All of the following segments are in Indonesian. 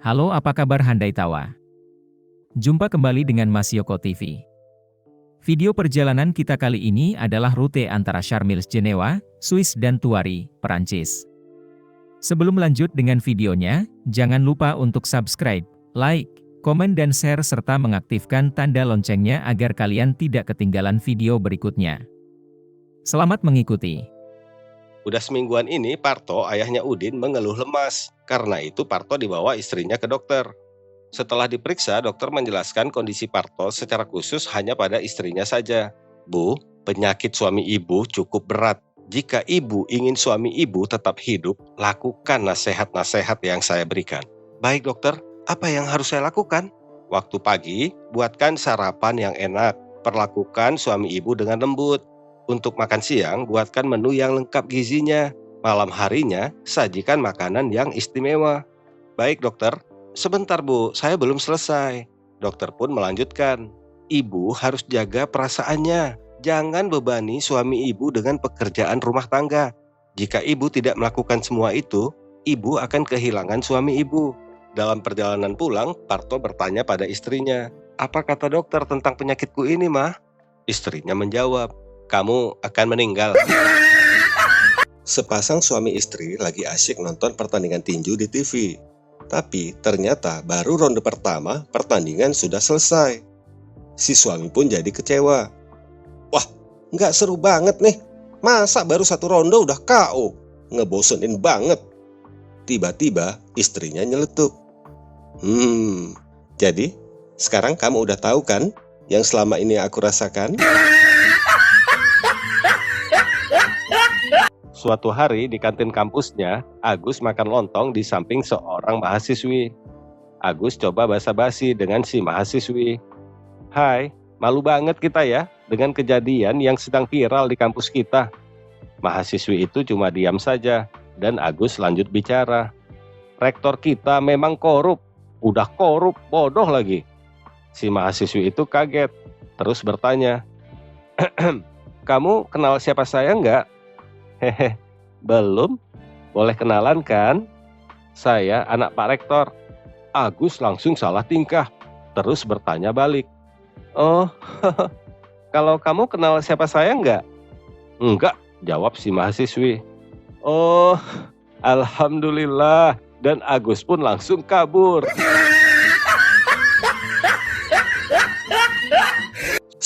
Halo, apa kabar Handai Tawa? Jumpa kembali dengan Mas Yoko TV. Video perjalanan kita kali ini adalah rute antara Charmilles Genewa, Swiss dan Tuari, Perancis. Sebelum lanjut dengan videonya, jangan lupa untuk subscribe, like, komen dan share serta mengaktifkan tanda loncengnya agar kalian tidak ketinggalan video berikutnya. Selamat mengikuti. Udah semingguan ini Parto, ayahnya Udin, mengeluh lemas. Karena itu Parto dibawa istrinya ke dokter. Setelah diperiksa, dokter menjelaskan kondisi Parto secara khusus hanya pada istrinya saja. Bu, penyakit suami ibu cukup berat. Jika ibu ingin suami ibu tetap hidup, lakukan nasihat-nasihat yang saya berikan. Baik dokter, apa yang harus saya lakukan? Waktu pagi, buatkan sarapan yang enak. Perlakukan suami ibu dengan lembut. Untuk makan siang, buatkan menu yang lengkap gizinya. Malam harinya, sajikan makanan yang istimewa. Baik dokter, sebentar bu, saya belum selesai. Dokter pun melanjutkan. Ibu harus jaga perasaannya. Jangan bebani suami ibu dengan pekerjaan rumah tangga. Jika ibu tidak melakukan semua itu, ibu akan kehilangan suami ibu. Dalam perjalanan pulang, Parto bertanya pada istrinya, apa kata dokter tentang penyakitku ini, Mah? Istrinya menjawab, kamu akan meninggal. Sepasang suami istri lagi asyik nonton pertandingan tinju di TV. Tapi ternyata baru ronde pertama pertandingan sudah selesai. Si suami pun jadi kecewa. Wah, nggak seru banget nih. Masa baru satu ronde udah KO? Ngebosenin banget. Tiba-tiba istrinya nyeletuk. Jadi sekarang kamu udah tahu kan yang selama ini aku rasakan? Suatu hari di kantin kampusnya, Agus makan lontong di samping seorang mahasiswi. Agus coba basa-basi dengan si mahasiswi. Hai, malu banget kita ya dengan kejadian yang sedang viral di kampus kita. Mahasiswi itu cuma diam saja dan Agus lanjut bicara. Rektor kita memang korup, udah korup, bodoh lagi. Si mahasiswi itu kaget, terus bertanya, kamu kenal siapa saya enggak? Hehe, belum? Boleh kenalan kan? Saya anak Pak Rektor. Agus langsung salah tingkah, terus bertanya balik. Oh, kalau kamu kenal siapa saya enggak? Enggak, jawab si mahasiswi. Oh, alhamdulillah. Dan Agus pun langsung kabur.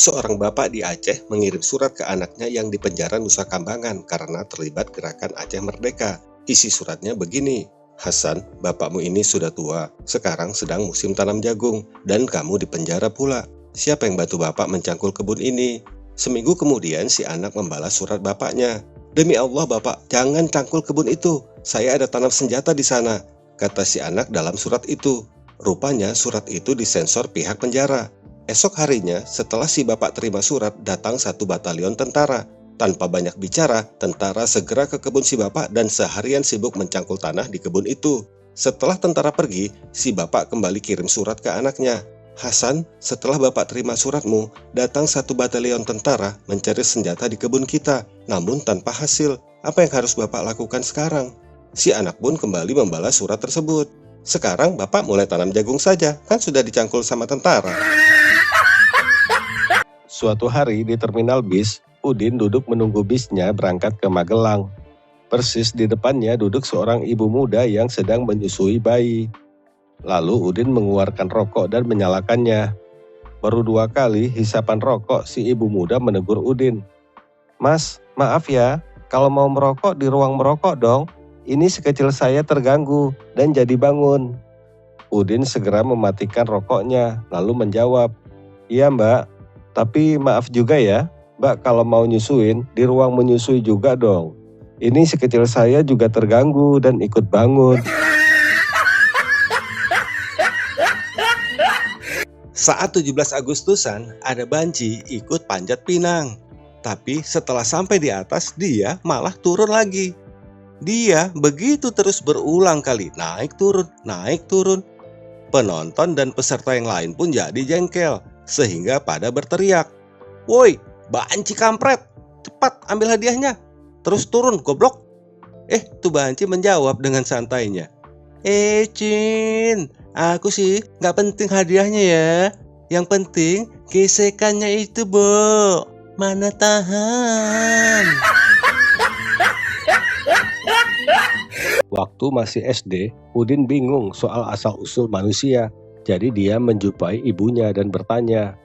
Seorang bapak di Aceh mengirim surat ke anaknya yang di penjara Nusa Kambangan karena terlibat gerakan Aceh Merdeka. Isi suratnya begini, Hasan, bapakmu ini sudah tua, sekarang sedang musim tanam jagung, dan kamu di penjara pula. Siapa yang bantu bapak mencangkul kebun ini? Seminggu kemudian si anak membalas surat bapaknya. Demi Allah bapak, jangan cangkul kebun itu, saya ada tanam senjata di sana, kata si anak dalam surat itu. Rupanya surat itu disensor pihak penjara. Esok harinya, setelah si bapak terima surat, datang satu batalion tentara. Tanpa banyak bicara, tentara segera ke kebun si bapak dan seharian sibuk mencangkul tanah di kebun itu. Setelah tentara pergi, si bapak kembali kirim surat ke anaknya. Hasan, setelah bapak terima suratmu, datang satu batalion tentara mencari senjata di kebun kita, namun tanpa hasil. Apa yang harus bapak lakukan sekarang? Si anak pun kembali membalas surat tersebut. Sekarang bapak mulai tanam jagung saja, kan sudah dicangkul sama tentara. Suatu hari di terminal bis, Udin duduk menunggu bisnya berangkat ke Magelang. Persis di depannya duduk seorang ibu muda yang sedang menyusui bayi. Lalu Udin mengeluarkan rokok dan menyalakannya. Baru 2 kali hisapan rokok, si ibu muda menegur Udin. Mas, maaf ya, kalau mau merokok di ruang merokok dong. Ini sekecil saya terganggu dan jadi bangun. Udin segera mematikan rokoknya, lalu menjawab, iya mbak, tapi maaf juga ya, mbak kalau mau nyusuin, di ruang menyusui juga dong. Ini sekecil saya juga terganggu dan ikut bangun. Saat 17 Agustusan, ada Banci ikut panjat pinang. Tapi setelah sampai di atas, dia malah turun lagi. Dia begitu terus berulang kali, naik turun. Penonton dan peserta yang lain pun jadi jengkel, sehingga pada berteriak, woi, Banci kampret, cepat ambil hadiahnya, terus turun goblok. Tuh Banci menjawab dengan santainya, Cin, aku sih nggak penting hadiahnya ya. Yang penting gesekannya itu, Bo. Mana tahan. Waktu masih SD, Udin bingung soal asal-usul manusia. Jadi dia menjumpai ibunya dan bertanya,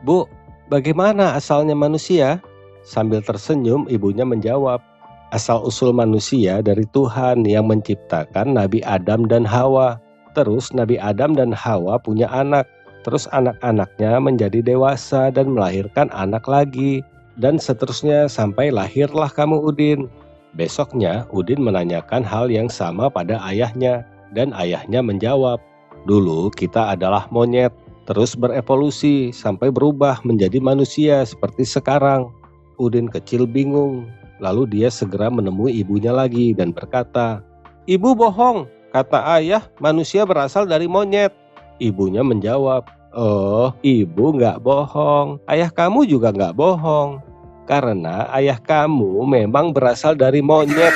"Bu, bagaimana asalnya manusia?" Sambil tersenyum, ibunya menjawab, "Asal-usul manusia dari Tuhan yang menciptakan Nabi Adam dan Hawa. Terus Nabi Adam dan Hawa punya anak. Terus anak-anaknya menjadi dewasa dan melahirkan anak lagi. Dan seterusnya sampai lahirlah kamu, Udin." Besoknya, Udin menanyakan hal yang sama pada ayahnya. Dan ayahnya menjawab, "Dulu kita adalah monyet, terus berevolusi sampai berubah menjadi manusia seperti sekarang." Udin kecil bingung. Lalu dia segera menemui ibunya lagi dan berkata, "Ibu bohong, kata ayah manusia berasal dari monyet." Ibunya menjawab, "Oh, ibu nggak bohong. Ayah kamu juga nggak bohong. Karena ayah kamu memang berasal dari monyet."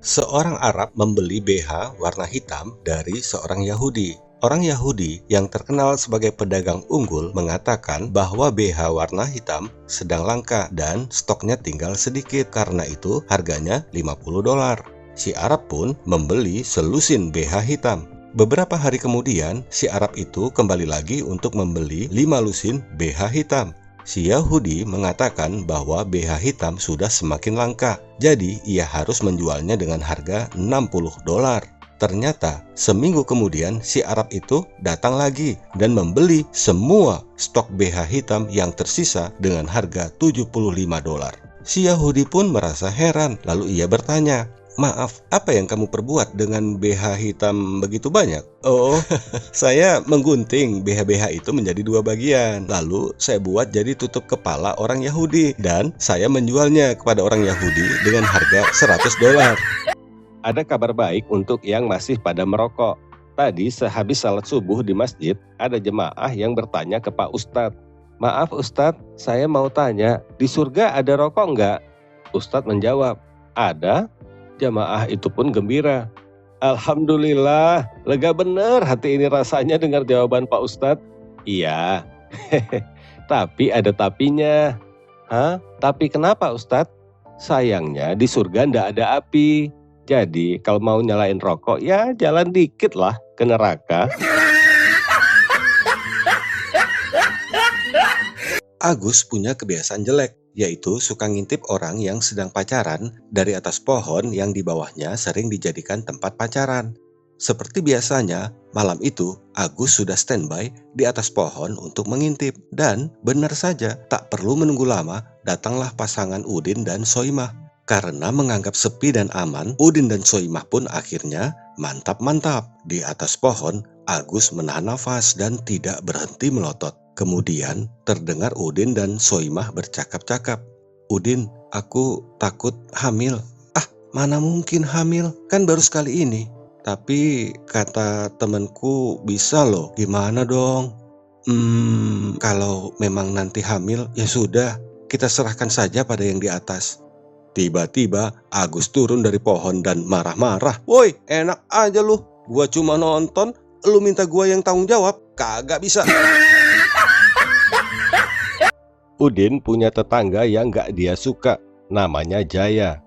Seorang Arab membeli BH warna hitam dari seorang Yahudi. Orang Yahudi yang terkenal sebagai pedagang unggul mengatakan bahwa BH warna hitam sedang langka dan stoknya tinggal sedikit. Karena itu harganya $50. Si Arab pun membeli selusin BH hitam. Beberapa hari kemudian, si Arab itu kembali lagi untuk membeli 5 lusin BH hitam. Si Yahudi mengatakan bahwa BH hitam sudah semakin langka, jadi ia harus menjualnya dengan harga $60. Ternyata seminggu kemudian si Arab itu datang lagi dan membeli semua stok BH hitam yang tersisa dengan harga $75. Si Yahudi pun merasa heran, lalu ia bertanya, "Maaf, apa yang kamu perbuat dengan BH hitam begitu banyak?" "Oh, saya menggunting BH-BH itu menjadi 2 bagian. Lalu saya buat jadi tutup kepala orang Yahudi. Dan saya menjualnya kepada orang Yahudi dengan harga $100. Ada kabar baik untuk yang masih pada merokok. Tadi sehabis salat subuh di masjid, ada jemaah yang bertanya ke Pak Ustadz, "Maaf Ustadz, saya mau tanya, di surga ada rokok enggak?" Ustadz menjawab, "Ada." Jamaah itu pun gembira. "Alhamdulillah, lega bener hati ini rasanya dengar jawaban Pak Ustadz." "Iya." "Tapi ada tapinya." "Hah? Tapi kenapa Ustadz?" "Sayangnya di surga ndak ada api. Jadi kalau mau nyalain rokok ya jalan dikit lah ke neraka." Agus punya kebiasaan jelek, yaitu suka ngintip orang yang sedang pacaran dari atas pohon yang di bawahnya sering dijadikan tempat pacaran. Seperti biasanya, malam itu Agus sudah standby di atas pohon untuk mengintip. Dan benar saja, tak perlu menunggu lama, datanglah pasangan Udin dan Soimah. Karena menganggap sepi dan aman, Udin dan Soimah pun akhirnya mantap-mantap. Di atas pohon, Agus menahan nafas dan tidak berhenti melotot. Kemudian terdengar Udin dan Soimah bercakap-cakap. "Udin, aku takut hamil." "Ah, mana mungkin hamil, kan baru sekali ini." "Tapi kata temanku bisa loh." "Gimana dong?" Kalau memang nanti hamil, ya sudah, kita serahkan saja pada yang di atas." Tiba-tiba Agus turun dari pohon dan marah-marah. "Woi, enak aja lu. Gua cuma nonton, lu minta gua yang tanggung jawab. Kagak bisa." Udin punya tetangga yang gak dia suka, namanya Jaya.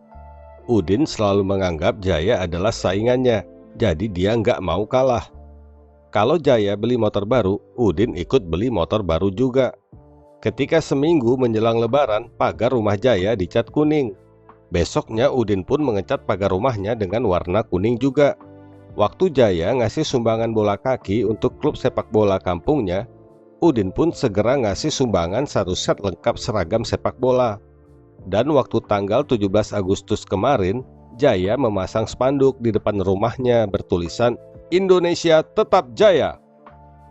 Udin selalu menganggap Jaya adalah saingannya, jadi dia gak mau kalah. Kalau Jaya beli motor baru, Udin ikut beli motor baru juga. Ketika seminggu menjelang lebaran, pagar rumah Jaya dicat kuning. Besoknya Udin pun mengecat pagar rumahnya dengan warna kuning juga. Waktu Jaya ngasih sumbangan bola kaki untuk klub sepak bola kampungnya, Udin pun segera ngasih sumbangan 1 set lengkap seragam sepak bola. Dan waktu tanggal 17 Agustus kemarin, Jaya memasang spanduk di depan rumahnya bertulisan, "Indonesia tetap jaya."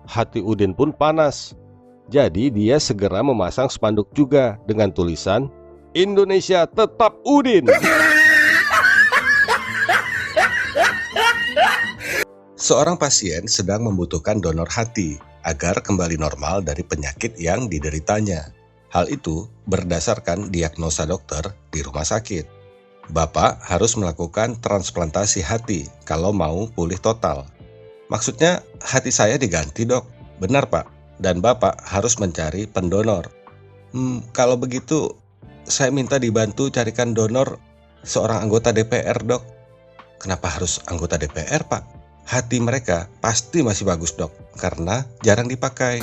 Hati Udin pun panas. Jadi dia segera memasang spanduk juga dengan tulisan, "Indonesia tetap Udin." Seorang pasien sedang membutuhkan donor hati agar kembali normal dari penyakit yang dideritanya. Hal itu berdasarkan diagnosa dokter di rumah sakit. Bapak harus melakukan transplantasi hati kalau mau pulih total. Maksudnya hati saya diganti, Dok. Benar, Pak. Dan Bapak harus mencari pendonor. Kalau begitu, saya minta dibantu carikan donor seorang anggota DPR, Dok. Kenapa harus anggota DPR, Pak? Hati mereka pasti masih bagus, Dok, karena jarang dipakai.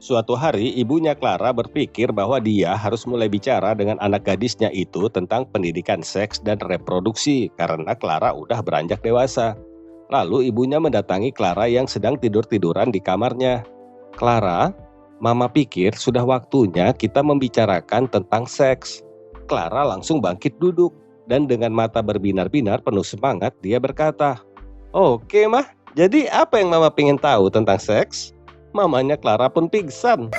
Suatu hari, ibunya Clara berpikir bahwa dia harus mulai bicara dengan anak gadisnya itu tentang pendidikan seks dan reproduksi karena Clara udah beranjak dewasa. Lalu ibunya mendatangi Clara yang sedang tidur-tiduran di kamarnya. "Clara, Mama pikir sudah waktunya kita membicarakan tentang seks." Clara langsung bangkit duduk dan dengan mata berbinar-binar penuh semangat dia berkata, "Oke, Mah, jadi apa yang Mama pengen tahu tentang seks?" Mamanya Clara pun pingsan.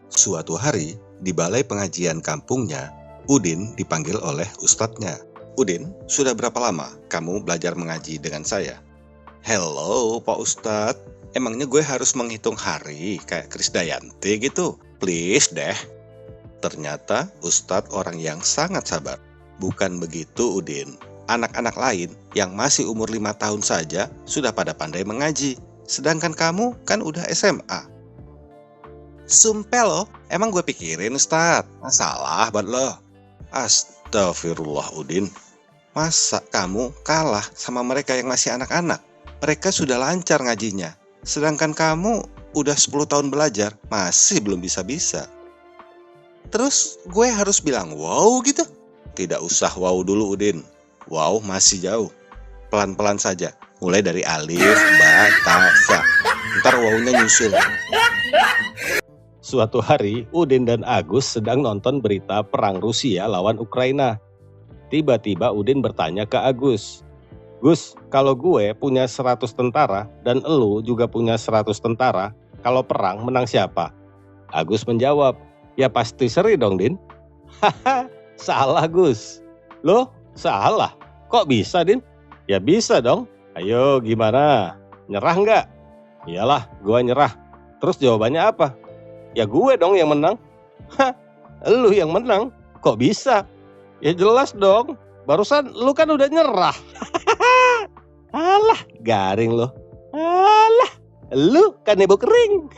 Suatu hari, di balai pengajian kampungnya, Udin dipanggil oleh ustadznya. "Udin, sudah berapa lama kamu belajar mengaji dengan saya?" "Hello, Pak Ustadz. Emangnya gue harus menghitung hari kayak Krisdayanti gitu? Please deh." Ternyata Ustadz orang yang sangat sabar. "Bukan begitu, Udin. Anak-anak lain yang masih umur 5 tahun saja sudah pada pandai mengaji. Sedangkan kamu kan udah SMA." "Sumpah lo, emang gue pikirin, Ustadz. Masalah buat lo." "Astagfirullah, Udin. Masa kamu kalah sama mereka yang masih anak-anak? Mereka sudah lancar ngajinya. Sedangkan kamu udah 10 tahun belajar, masih belum bisa-bisa." "Terus gue harus bilang wow gitu?" "Tidak usah wow dulu, Udin. Wow masih jauh. Pelan-pelan saja. Mulai dari alif, ba, ta, sa. Ntar wow-nya nyusul." Suatu hari, Udin dan Agus sedang nonton berita perang Rusia lawan Ukraina. Tiba-tiba Udin bertanya ke Agus, "Gus, kalau gue punya 100 tentara dan elu juga punya 100 tentara, kalau perang menang siapa?" Agus menjawab, "Ya pasti Seri dong, Din." "Haha, salah Gus." "Loh, salah? Kok bisa, Din?" "Ya bisa dong. Ayo gimana? Nyerah nggak?" "Iyalah, gue nyerah." "Terus jawabannya apa?" "Ya gue dong yang menang." "Hah, elu yang menang? Kok bisa?" "Ya jelas dong. Barusan lu kan udah nyerah." "Alah, garing lo. Alah, lu kan ibu kering."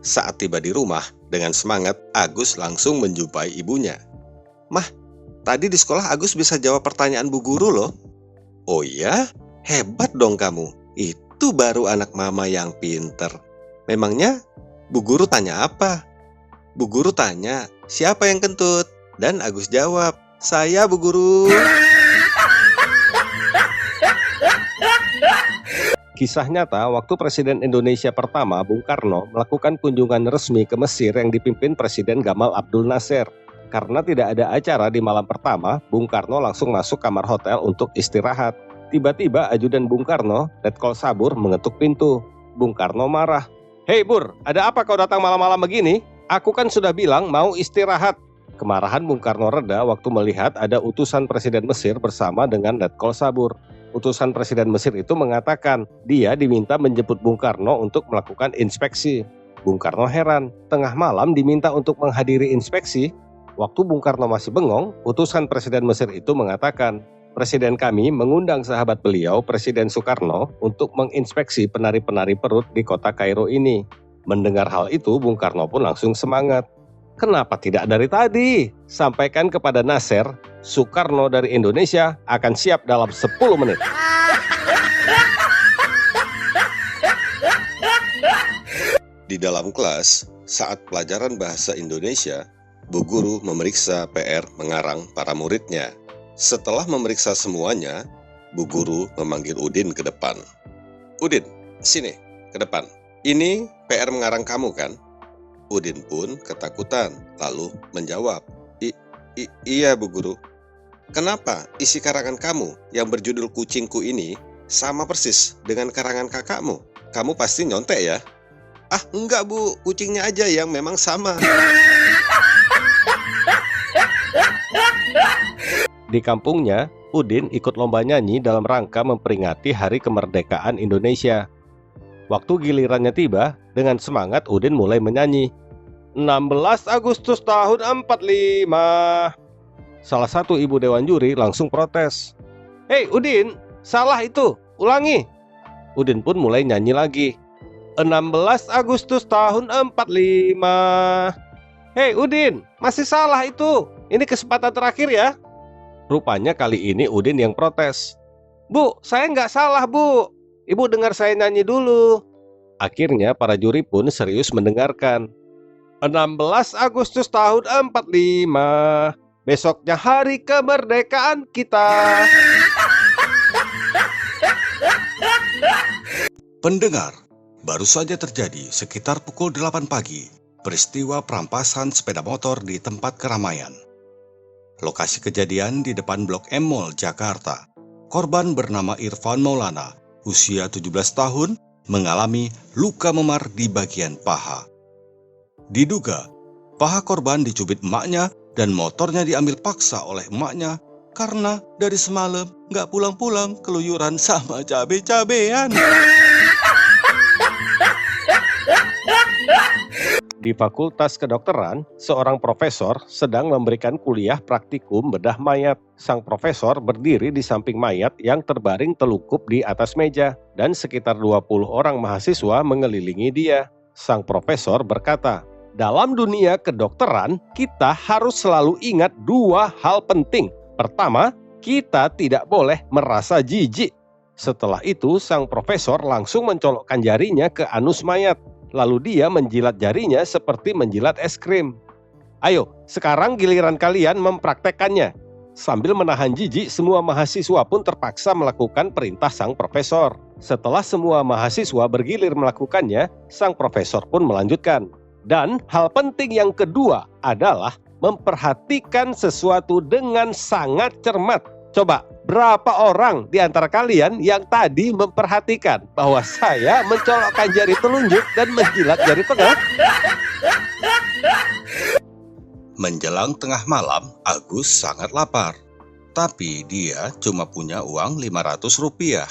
Saat tiba di rumah, dengan semangat, Agus langsung menjumpai ibunya. "Mah, tadi di sekolah Agus bisa jawab pertanyaan Bu Guru loh." "Oh iya? Hebat dong kamu. Itu baru anak mama yang pinter. Memangnya Bu Guru tanya apa?" "Bu Guru tanya, siapa yang kentut?" Dan Agus jawab, "Saya, Bu Guru." Kisah nyata, waktu Presiden Indonesia pertama, Bung Karno, melakukan kunjungan resmi ke Mesir yang dipimpin Presiden Gamal Abdul Nasser. Karena tidak ada acara di malam pertama, Bung Karno langsung masuk kamar hotel untuk istirahat. Tiba-tiba ajudan Bung Karno, Letkol Sabur, mengetuk pintu. Bung Karno marah. "Hei Bur, ada apa kau datang malam-malam begini? Aku kan sudah bilang mau istirahat." Kemarahan Bung Karno reda waktu melihat ada utusan Presiden Mesir bersama dengan Letkol Sabur. Utusan Presiden Mesir itu mengatakan dia diminta menjemput Bung Karno untuk melakukan inspeksi. Bung Karno heran, tengah malam diminta untuk menghadiri inspeksi. Waktu Bung Karno masih bengong, utusan Presiden Mesir itu mengatakan, "Presiden kami mengundang sahabat beliau, Presiden Soekarno, untuk menginspeksi penari-penari perut di kota Kairo ini." Mendengar hal itu, Bung Karno pun langsung semangat. "Kenapa tidak dari tadi? Sampaikan kepada Nasser, Soekarno dari Indonesia akan siap dalam 10 menit." Di dalam kelas, saat pelajaran bahasa Indonesia, Bu Guru memeriksa PR mengarang para muridnya. Setelah memeriksa semuanya, Bu Guru memanggil Udin ke depan. "Udin, sini, ke depan. Ini PR mengarang kamu kan?" Udin pun ketakutan, lalu menjawab, Iya Bu Guru." "Kenapa isi karangan kamu yang berjudul Kucingku ini sama persis dengan karangan kakakmu? Kamu pasti nyontek ya?" "Ah enggak Bu, kucingnya aja yang memang sama." Di kampungnya, Udin ikut lomba nyanyi dalam rangka memperingati Hari Kemerdekaan Indonesia. Waktu gilirannya tiba, dengan semangat Udin mulai menyanyi. 16 Agustus tahun 45. Salah satu ibu dewan juri langsung protes. "Hei Udin, salah itu, ulangi." Udin pun mulai nyanyi lagi. 16 Agustus tahun 45. "Hei Udin, masih salah itu. Ini kesempatan terakhir ya." Rupanya kali ini Udin yang protes. "Bu, saya nggak salah bu. Ibu dengar saya nyanyi dulu." Akhirnya para juri pun serius mendengarkan. 16 Agustus tahun 45. Besoknya hari kemerdekaan kita. Pendengar, baru saja terjadi sekitar pukul 8 pagi peristiwa perampasan sepeda motor di tempat keramaian. Lokasi kejadian di depan Blok M Mall, Jakarta. Korban bernama Irfan Maulana, usia 17 tahun, mengalami luka memar di bagian paha. Diduga, paha korban dicubit emaknya dan motornya diambil paksa oleh emaknya karena dari semalam nggak pulang-pulang keluyuran sama cabe-cabean. Di Fakultas Kedokteran, seorang profesor sedang memberikan kuliah praktikum bedah mayat. Sang profesor berdiri di samping mayat yang terbaring telungkup di atas meja, dan sekitar 20 orang mahasiswa mengelilingi dia. Sang profesor berkata, "Dalam dunia kedokteran, kita harus selalu ingat dua hal penting. Pertama, kita tidak boleh merasa jijik." Setelah itu, sang profesor langsung mencolokkan jarinya ke anus mayat. Lalu dia menjilat jarinya seperti menjilat es krim. "Ayo, sekarang giliran kalian mempraktekkannya." Sambil menahan jijik, semua mahasiswa pun terpaksa melakukan perintah sang profesor. Setelah semua mahasiswa bergilir melakukannya, sang profesor pun melanjutkan. "Dan hal penting yang kedua adalah memperhatikan sesuatu dengan sangat cermat." Coba, berapa orang di antara kalian yang tadi memperhatikan bahwa saya mencolokkan jari telunjuk dan menjilat jari tengah? Menjelang tengah malam, Agus sangat lapar. Tapi dia cuma punya uang Rp500.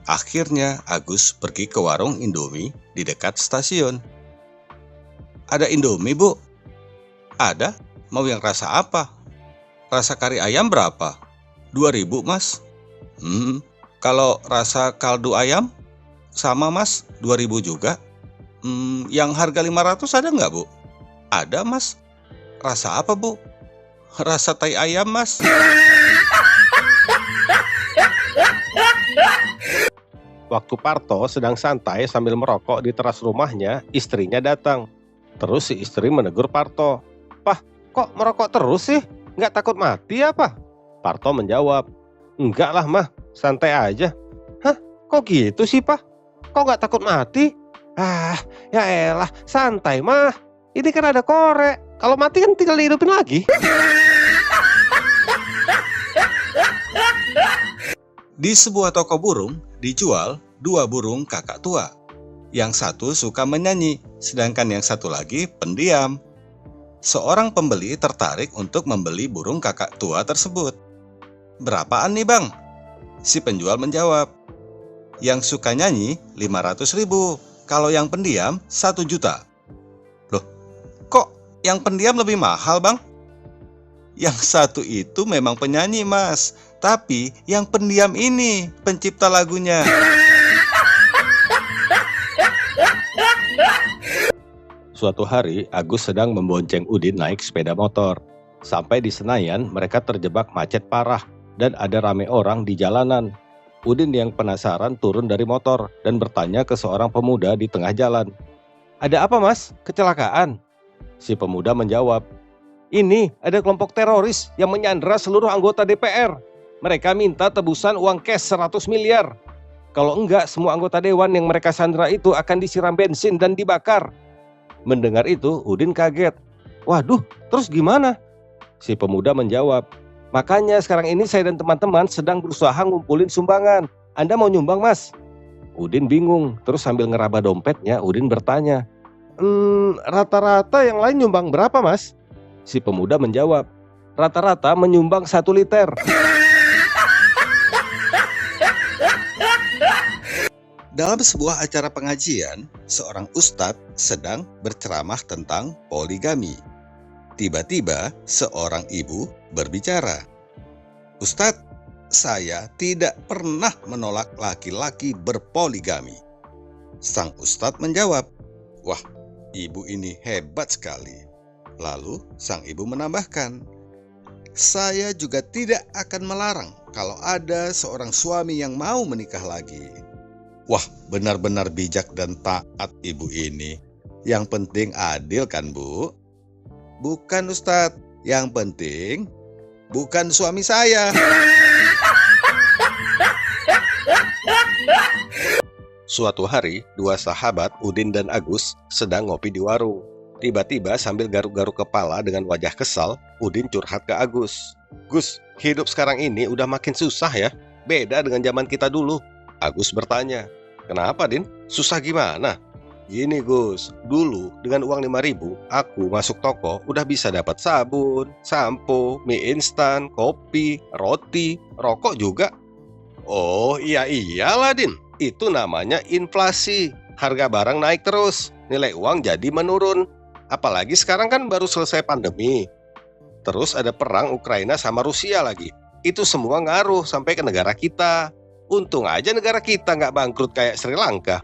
Akhirnya Agus pergi ke warung Indomie di dekat stasiun. "Ada Indomie, Bu?" "Ada. Mau yang rasa apa?" "Rasa kari ayam berapa?" 2.000 mas. Kalau rasa kaldu ayam? Sama mas, 2.000 juga. Yang harga 500 ada nggak bu? Ada mas. Rasa apa bu? Rasa tai ayam mas. Waktu Parto sedang santai sambil merokok di teras rumahnya, istrinya datang. Terus si istri menegur Parto. "Pah, kok merokok terus sih? Nggak takut mati apa?" Parto menjawab, "Enggak lah mah, santai aja." "Hah, kok gitu sih Pak? Kok nggak takut mati?" "Ah, ya elah, santai mah. Ini kan ada korek. Kalau mati kan tinggal dihidupin lagi." Di sebuah toko burung dijual 2 burung kakak tua. Yang satu suka menyanyi, sedangkan yang satu lagi pendiam. Seorang pembeli tertarik untuk membeli burung kakak tua tersebut. "Berapaan nih bang?" Si penjual menjawab, "Yang suka nyanyi 500.000, kalau yang pendiam 1 juta. "Loh, kok yang pendiam lebih mahal bang?" "Yang satu itu memang penyanyi mas, tapi yang pendiam ini pencipta lagunya." Suatu hari, Agus sedang membonceng Udin naik sepeda motor. Sampai di Senayan, mereka terjebak macet parah dan ada rame orang di jalanan. Udin yang penasaran turun dari motor dan bertanya ke seorang pemuda di tengah jalan. "Ada apa mas? Kecelakaan?" Si pemuda menjawab, "Ini ada kelompok teroris yang menyandera seluruh anggota DPR. Mereka minta tebusan uang cash 100 miliar. Kalau enggak, semua anggota dewan yang mereka sandera itu akan disiram bensin dan dibakar." Mendengar itu, Udin kaget. "Waduh, terus gimana?" Si pemuda menjawab, "Makanya sekarang ini saya dan teman-teman sedang berusaha ngumpulin sumbangan. Anda mau nyumbang mas?" Udin bingung, terus sambil ngeraba dompetnya, Udin bertanya, "Rata-rata yang lain nyumbang berapa mas?" Si pemuda menjawab, "Rata-rata menyumbang 1 liter. Dalam sebuah acara pengajian, seorang ustadz sedang berceramah tentang poligami. Tiba-tiba seorang ibu berbicara. "Ustadz, saya tidak pernah menolak laki-laki berpoligami." Sang ustadz menjawab, "Wah, ibu ini hebat sekali." Lalu sang ibu menambahkan, "Saya juga tidak akan melarang kalau ada seorang suami yang mau menikah lagi." Wah, benar-benar bijak dan taat ibu ini. Yang penting adil kan, Bu? Bukan, Ustadz. Yang penting bukan suami saya. Suatu hari, dua sahabat, Udin dan Agus, sedang ngopi di warung. Tiba-tiba sambil garuk-garuk kepala dengan wajah kesal, Udin curhat ke Agus. "Gus, hidup sekarang ini udah makin susah ya. Beda dengan zaman kita dulu." Agus bertanya, "Kenapa, Din? Susah gimana?" "Gini, Gus, dulu dengan uang 5.000, aku masuk toko udah bisa dapat sabun, sampo, mie instan, kopi, roti, rokok juga." "Oh, iyalah, Din. Itu namanya inflasi. Harga barang naik terus, nilai uang jadi menurun. Apalagi sekarang kan baru selesai pandemi. Terus ada perang Ukraina sama Rusia lagi. Itu semua ngaruh sampai ke negara kita. Untung aja negara kita nggak bangkrut kayak Sri Lanka."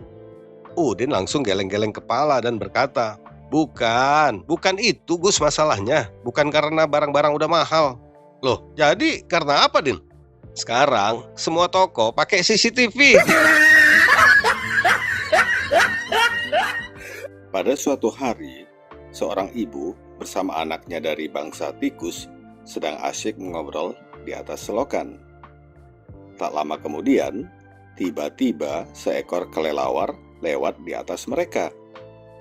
Udin langsung geleng-geleng kepala dan berkata, Bukan itu, Gus, masalahnya. Bukan karena barang-barang udah mahal." "Loh, jadi karena apa, Din?" "Sekarang semua toko pakai CCTV." Pada suatu hari, seorang ibu bersama anaknya dari bangsa tikus sedang asyik mengobrol di atas selokan. Tak lama kemudian, tiba-tiba seekor kelelawar lewat di atas mereka.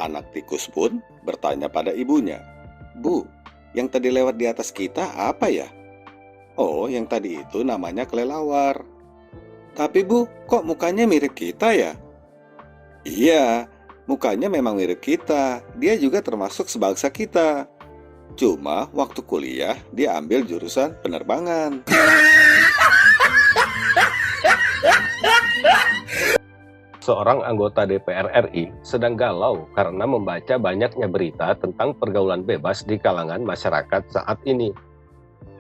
Anak tikus pun bertanya pada ibunya, "Bu, yang tadi lewat di atas kita apa ya?" "Oh, yang tadi itu namanya kelelawar." "Tapi Bu, kok mukanya mirip kita ya?" "Iya, mukanya memang mirip kita. Dia juga termasuk sebangsa kita. Cuma waktu kuliah dia ambil jurusan penerbangan." Seorang anggota DPR RI sedang galau karena membaca banyaknya berita tentang pergaulan bebas di kalangan masyarakat saat ini.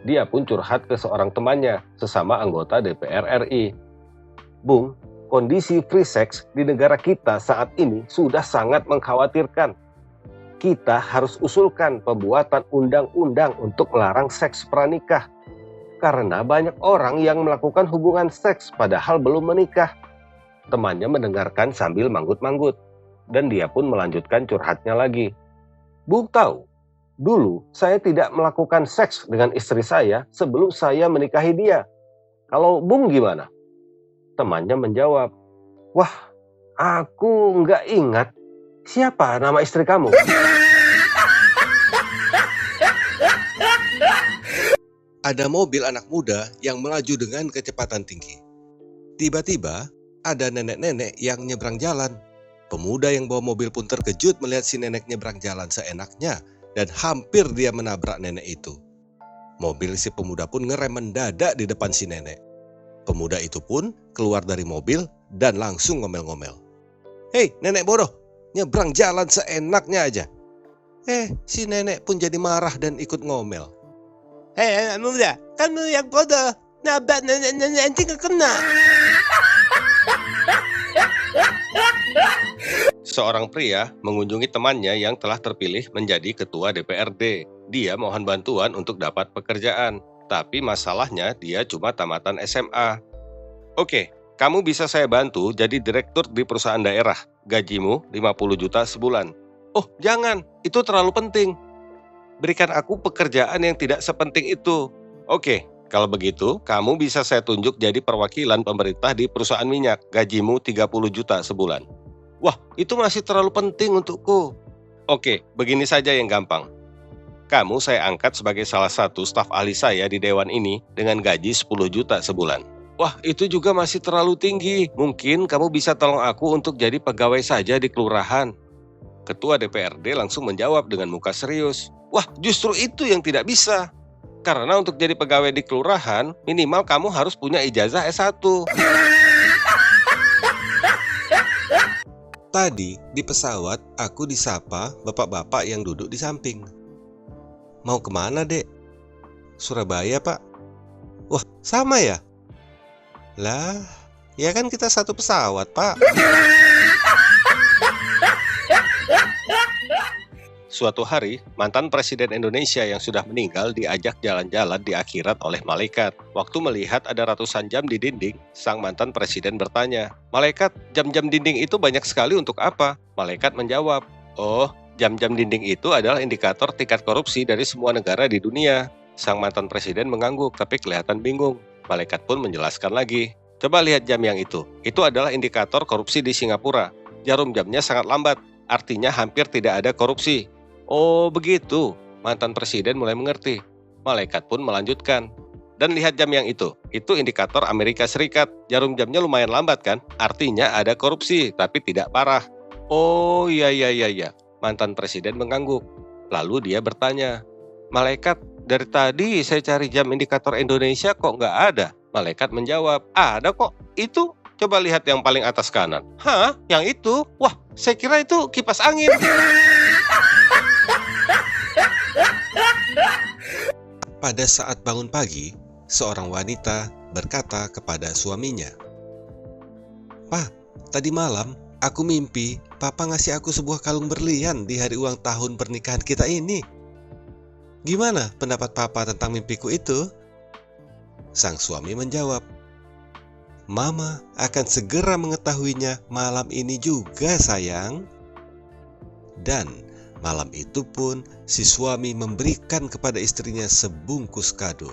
Dia pun curhat ke seorang temannya, sesama anggota DPR RI. "Bung, kondisi free sex di negara kita saat ini sudah sangat mengkhawatirkan. Kita harus usulkan pembuatan undang-undang untuk melarang seks pranikah. Karena banyak orang yang melakukan hubungan seks padahal belum menikah." Temannya mendengarkan sambil manggut-manggut, dan dia pun melanjutkan curhatnya lagi. "Bung tahu, dulu saya tidak melakukan seks dengan istri saya sebelum saya menikahi dia. Kalau Bung gimana?" Temannya menjawab, "Wah, aku nggak ingat. Siapa nama istri kamu?" Ada mobil anak muda yang melaju dengan kecepatan tinggi. Tiba-tiba, ada nenek-nenek yang nyebrang jalan. Pemuda yang bawa mobil pun terkejut melihat si nenek nyebrang jalan seenaknya dan hampir dia menabrak nenek itu. Mobil si pemuda pun ngerem mendadak di depan si nenek. Pemuda itu pun keluar dari mobil dan langsung ngomel-ngomel. "Hei, nenek bodoh, nyebrang jalan seenaknya aja." Si nenek pun jadi marah dan ikut ngomel. "Hei anak muda, kamu yang bodoh, nabrak nenek nanti kena." Seorang pria mengunjungi temannya yang telah terpilih menjadi ketua DPRD. Dia mohon bantuan untuk dapat pekerjaan, tapi masalahnya dia cuma tamatan SMA. "Oke, kamu bisa saya bantu jadi direktur di perusahaan daerah. Gajimu 50 juta sebulan." "Oh, jangan, itu terlalu penting. Berikan aku pekerjaan yang tidak sepenting itu." "Oke, kalau begitu kamu bisa saya tunjuk jadi perwakilan pemerintah di perusahaan minyak. Gajimu 30 juta sebulan." "Wah, itu masih terlalu penting untukku." "Oke, begini saja yang gampang. Kamu saya angkat sebagai salah satu staf ahli saya di dewan ini dengan gaji 10 juta sebulan." "Wah, itu juga masih terlalu tinggi. Mungkin kamu bisa tolong aku untuk jadi pegawai saja di kelurahan." Ketua DPRD langsung menjawab dengan muka serius. "Wah, justru itu yang tidak bisa. Karena untuk jadi pegawai di kelurahan, minimal kamu harus punya ijazah S1. Tadi di pesawat aku disapa bapak-bapak yang duduk di samping. Mau kemana, Dek? Surabaya, Pak. Wah, sama ya? Lah, ya kan kita satu pesawat, Pak. Suatu hari, mantan Presiden Indonesia yang sudah meninggal diajak jalan-jalan di akhirat oleh malaikat. Waktu melihat ada ratusan jam di dinding, sang mantan presiden bertanya, "Malaikat, jam-jam dinding itu banyak sekali untuk apa?" Malaikat menjawab, "Oh, jam-jam dinding itu adalah indikator tingkat korupsi dari semua negara di dunia." Sang mantan presiden mengangguk tapi kelihatan bingung. Malaikat pun menjelaskan lagi, "Coba lihat jam yang itu. Itu adalah indikator korupsi di Singapura. Jarum jamnya sangat lambat, artinya hampir tidak ada korupsi." "Oh begitu," mantan presiden mulai mengerti. Malaikat pun melanjutkan, "Dan lihat jam yang itu indikator Amerika Serikat. Jarum jamnya lumayan lambat kan? Artinya ada korupsi, tapi tidak parah." "Oh iya, mantan presiden mengangguk. Lalu dia bertanya, "Malaikat, dari tadi saya cari jam indikator Indonesia kok nggak ada?" Malaikat menjawab, "Ada kok, itu coba lihat yang paling atas kanan." "Hah? Yang itu? Wah, saya kira itu kipas angin." Pada saat bangun pagi, seorang wanita berkata kepada suaminya, "Pak, tadi malam aku mimpi Papa ngasih aku sebuah kalung berlian di hari ulang tahun pernikahan kita ini. Gimana pendapat Papa tentang mimpiku itu?" Sang suami menjawab, "Mama akan segera mengetahuinya malam ini juga, sayang." Dan malam itu pun si suami memberikan kepada istrinya sebungkus kado.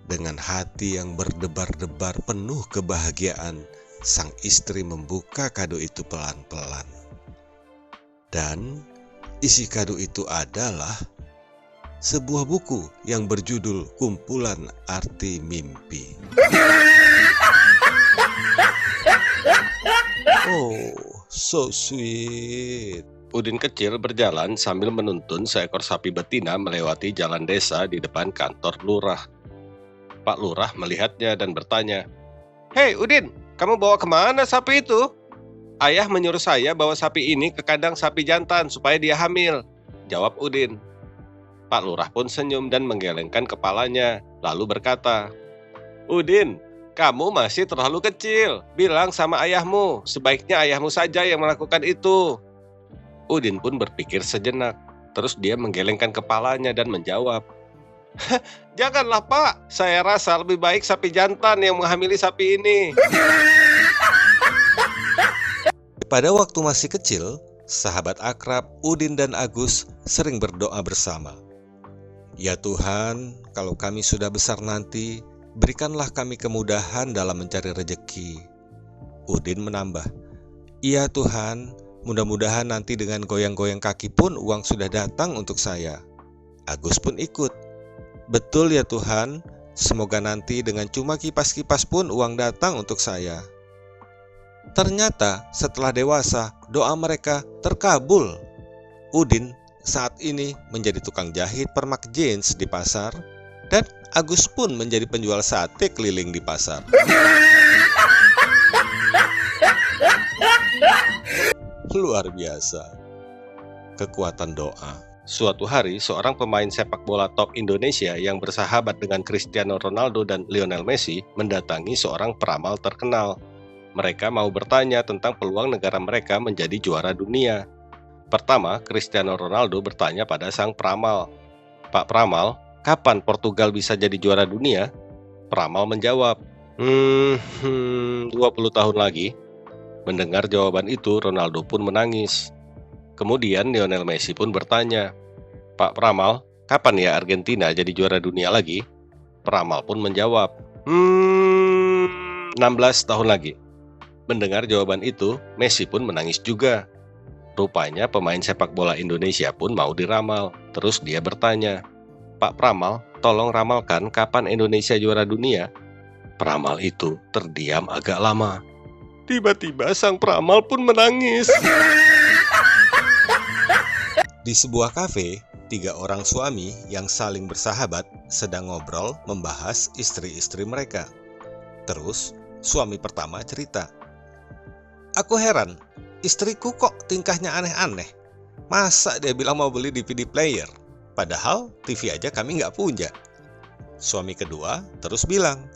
Dengan hati yang berdebar-debar penuh kebahagiaan, sang istri membuka kado itu pelan-pelan. Dan isi kado itu adalah sebuah buku yang berjudul Kumpulan Arti Mimpi. Oh, so sweet. Udin kecil berjalan sambil menuntun seekor sapi betina melewati jalan desa di depan kantor lurah. Pak Lurah melihatnya dan bertanya, "Hei Udin, kamu bawa kemana sapi itu?" "Ayah menyuruh saya bawa sapi ini ke kandang sapi jantan supaya dia hamil," jawab Udin. Pak Lurah pun senyum dan menggelengkan kepalanya, lalu berkata, "Udin, kamu masih terlalu kecil. Bilang sama ayahmu, sebaiknya ayahmu saja yang melakukan itu." Udin pun berpikir sejenak, terus dia menggelengkan kepalanya dan menjawab, "Janganlah Pak, saya rasa lebih baik sapi jantan yang menghamili sapi ini." Pada waktu masih kecil, sahabat akrab Udin dan Agus sering berdoa bersama. "Ya Tuhan, kalau kami sudah besar nanti, berikanlah kami kemudahan dalam mencari rejeki." Udin menambah, "Ya Tuhan, mudah-mudahan nanti dengan goyang-goyang kaki pun uang sudah datang untuk saya." Agus pun ikut, "Betul ya Tuhan, semoga nanti dengan cuma kipas-kipas pun uang datang untuk saya." Ternyata setelah dewasa, doa mereka terkabul. Udin saat ini menjadi tukang jahit permak jeans di pasar, dan Agus pun menjadi penjual sate keliling di pasar. Luar biasa kekuatan doa. Suatu hari, seorang pemain sepak bola top Indonesia yang bersahabat dengan Cristiano Ronaldo dan Lionel Messi mendatangi seorang peramal terkenal. Mereka mau bertanya tentang peluang negara mereka menjadi juara dunia. Pertama, Cristiano Ronaldo bertanya pada sang peramal, "Pak Peramal, kapan Portugal bisa jadi juara dunia?" Peramal menjawab, 20 tahun lagi." Mendengar jawaban itu, Ronaldo pun menangis. Kemudian Lionel Messi pun bertanya, "Pak Peramal, kapan ya Argentina jadi juara dunia lagi?" Peramal pun menjawab, 16 tahun lagi." Mendengar jawaban itu, Messi pun menangis juga. Rupanya pemain sepak bola Indonesia pun mau diramal. Terus dia bertanya, "Pak Peramal, tolong ramalkan kapan Indonesia juara dunia?" Peramal itu terdiam agak lama. Tiba-tiba sang peramal pun menangis. Di sebuah kafe, 3 orang suami yang saling bersahabat sedang ngobrol membahas istri-istri mereka. Terus, suami pertama cerita, "Aku heran, istriku kok tingkahnya aneh-aneh. Masa dia bilang mau beli DVD player? Padahal TV aja kami nggak punya. Suami kedua terus bilang,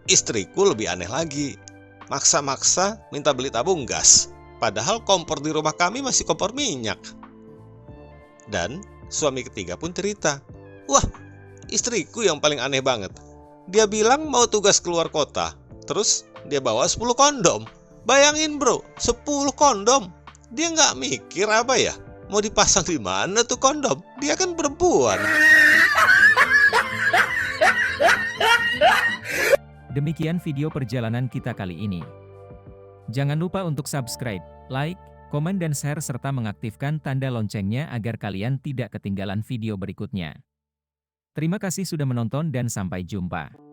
istriku lebih aneh lagi. Maksa-maksa minta beli tabung gas. Padahal kompor di rumah kami masih kompor minyak. Dan suami ketiga pun cerita, wah, istriku yang paling aneh banget. Dia bilang mau tugas keluar kota, terus dia bawa 10 kondom. Bayangin bro, 10 kondom. Dia nggak mikir apa ya? Mau dipasang di mana tuh kondom? Dia kan perempuan. Demikian video perjalanan kita kali ini. Jangan lupa untuk subscribe, like, komen dan share serta mengaktifkan tanda loncengnya agar kalian tidak ketinggalan video berikutnya. Terima kasih sudah menonton dan sampai jumpa.